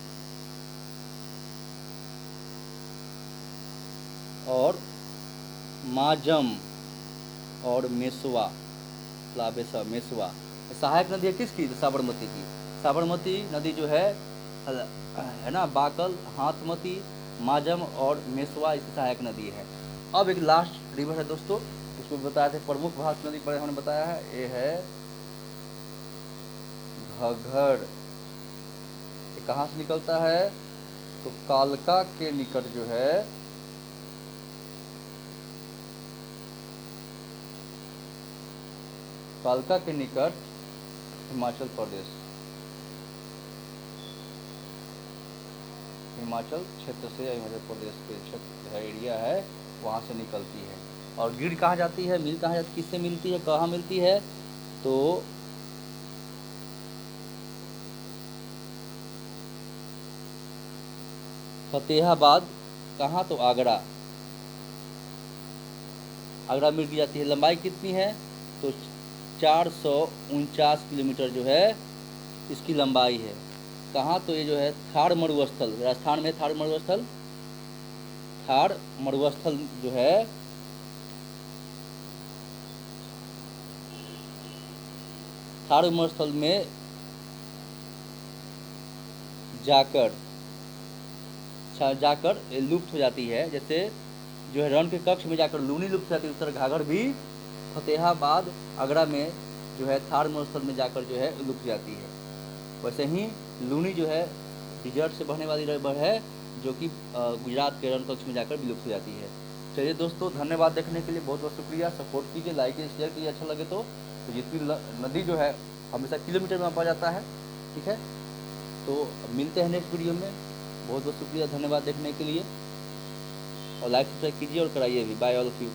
और माजम और मेसवा, मेसवा। सहायक नदी है किसकी? तो साबरमती की। साबरमती नदी जो है ना, बाकल, हाथमती, माजम और मेसवा इसकी सहायक नदी है। अब एक लास्ट रिवर है दोस्तों, इसको बताया थे प्रमुख भाषा नदी पर हमने बताया है, ये है घग्गर। ये कहाँ से निकलता है? तो कालका के निकट जो है कालका के निकट हिमाचल प्रदेश, हिमाचल क्षेत्र से, हिमाचल प्रदेश के क्षेत्र एरिया है वहाँ से निकलती है। और गिर कहाँ जाती है? मिल कहाँ जाती है? किससे मिलती है? कहाँ मिलती है? तो फतेहाबाद। कहाँ? तो आगरा। आगरा मिल की जाती है। लंबाई कितनी है? तो 449 किलोमीटर जो है इसकी लंबाई है। कहाँ? तो ये जो है थार मरुस्थल, राजस्थान में थार मरुस्थल, थार मरुस्थल जो है थार मरुस्थल में जाकर लुप्त हो जाती है। जैसे जो है रण के कक्ष में जाकर लूनी लुप्त हो जाती है, उस तरह घाघर भी फतेहाबाद आगरा में जो है थार मरुस्थल में जाकर जो है लुप्त जाती है। वैसे ही लूनी जो है डिजर्ट से बहने वाली रिवर है, जो कि गुजरात के रण कक्ष में जाकर विलुप्त हो जाती है। चलिए दोस्तों, धन्यवाद देखने के लिए, बहुत बहुत शुक्रिया। सपोर्ट कीजिए, लाइक कीजिए, शेयर कीजिए अच्छा लगे तो। जितनी नदी जो है हमेशा किलोमीटर में मापा जाता है, ठीक है। तो मिलते हैं नेक्स्ट वीडियो में। बहुत बहुत शुक्रिया, धन्यवाद देखने के लिए, और लाइक सब्सक्राइब कीजिए और कराइए भी। Bye all of you.